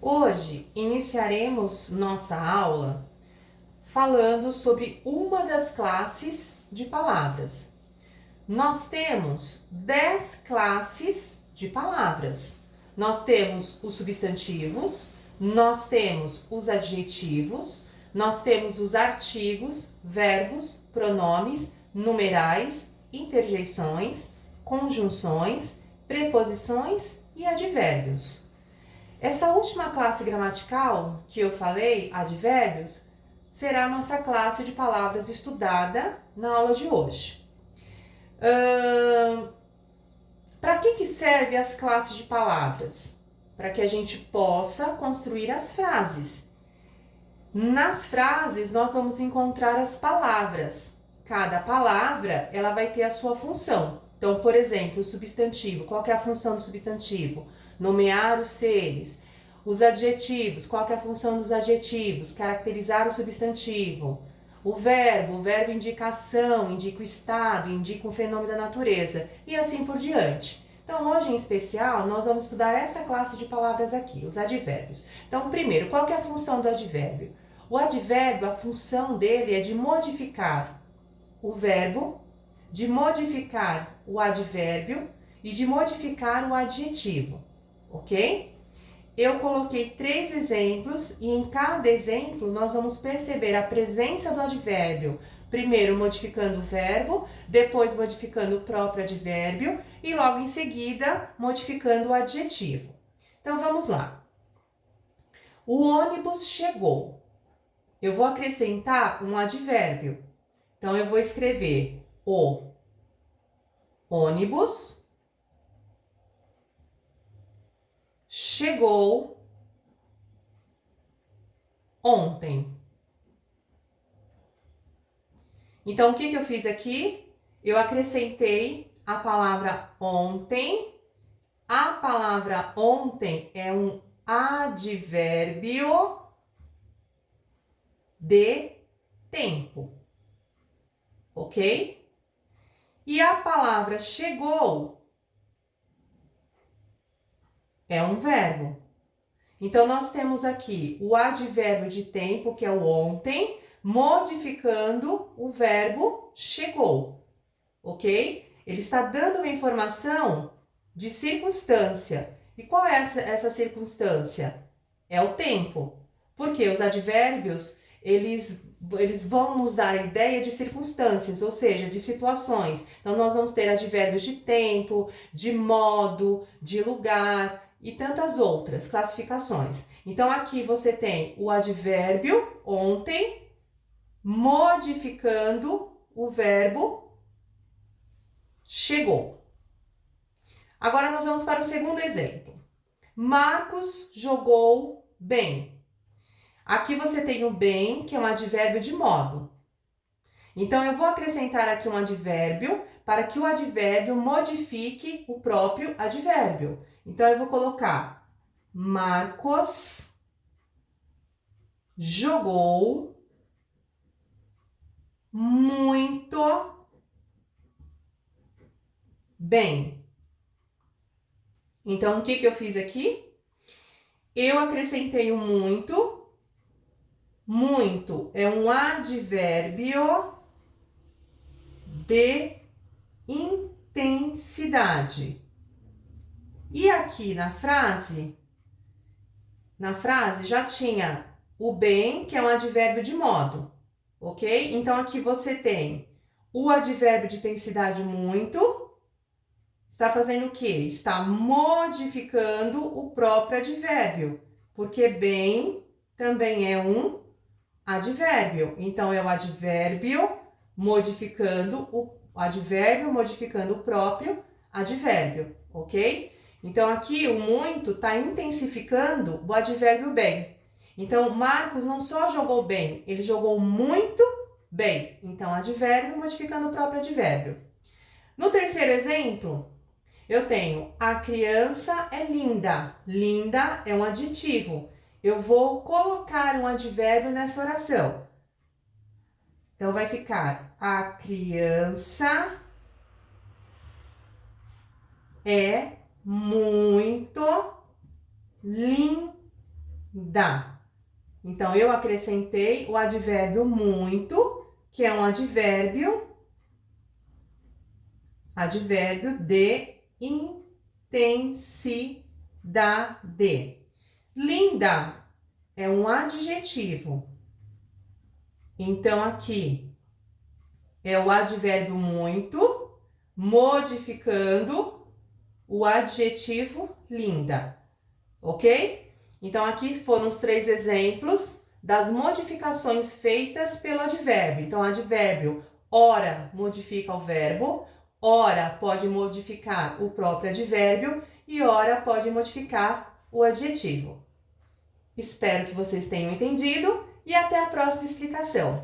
Hoje iniciaremos nossa aula falando sobre uma das classes de palavras. Nós temos 10 classes de palavras. Nós temos os substantivos, nós temos os adjetivos, nós temos os artigos, verbos, pronomes, numerais, interjeições, conjunções, preposições e advérbios. Essa última classe gramatical que eu falei, advérbios, será a nossa classe de palavras estudada na aula de hoje. Para que servem as classes de palavras? Para que a gente possa construir as frases. Nas frases, nós vamos encontrar as palavras. Cada palavra, ela vai ter a sua função. Então, por exemplo, o substantivo. Qual que é a função do substantivo? Nomear os seres. Os adjetivos. Qual que é a função dos adjetivos? Caracterizar o substantivo. O verbo indica ação, indica o estado, indica um fenômeno da natureza. E assim por diante. Então, hoje em especial, nós vamos estudar essa classe de palavras aqui, os advérbios. Então, primeiro, qual que é a função do advérbio? O advérbio, a função dele é de modificar o verbo, de modificar o advérbio e de modificar o adjetivo, ok? Eu coloquei 3 exemplos e em cada exemplo nós vamos perceber a presença do advérbio. Primeiro modificando o verbo, depois modificando o próprio advérbio e logo em seguida modificando o adjetivo. Então vamos lá. O ônibus chegou. Eu vou acrescentar um advérbio. Então eu vou escrever o ônibus chegou ontem. Então, o que eu fiz aqui? Eu acrescentei a palavra ontem. A palavra ontem é um advérbio de tempo, ok? E a palavra chegou é um verbo. Então, nós temos aqui o advérbio de tempo, que é o ontem, modificando o verbo chegou, ok? Ele está dando uma informação de circunstância. E qual é essa circunstância? É o tempo. Porque os advérbios, eles vão nos dar a ideia de circunstâncias, ou seja, de situações. Então, nós vamos ter advérbios de tempo, de modo, de lugar e tantas outras classificações. Então, aqui você tem o advérbio ontem modificando o verbo chegou. Agora nós vamos para o segundo exemplo. Marcos jogou bem. Aqui você tem o bem, que é um advérbio de modo. Então, eu vou acrescentar aqui um advérbio para que o advérbio modifique o próprio advérbio. Então, eu vou colocar Marcos jogou muito bem. Então, o que eu fiz aqui? Eu acrescentei o muito. Muito é um advérbio de intensidade. E aqui na frase já tinha o bem, que é um advérbio de modo, ok? Então, aqui você tem o advérbio de intensidade muito, está fazendo o quê? Está modificando o próprio advérbio, porque bem também é um advérbio. Então, é o advérbio modificando o próprio advérbio, ok? Então, aqui o muito está intensificando o advérbio bem. Então, Marcos não só jogou bem, ele jogou muito bem. Então, advérbio modificando o próprio advérbio. No terceiro exemplo, eu tenho a criança é linda. Linda é um adjetivo. Eu vou colocar um advérbio nessa oração. Então, vai ficar a criança é muito linda. da. Então, eu acrescentei o advérbio muito, que é um advérbio de intensidade. Linda é um adjetivo. Então, aqui é o advérbio muito, modificando o adjetivo linda, ok? Então, aqui foram os 3 exemplos das modificações feitas pelo advérbio. Então, advérbio, ora modifica o verbo, ora pode modificar o próprio advérbio e ora pode modificar o adjetivo. Espero que vocês tenham entendido e até a próxima explicação.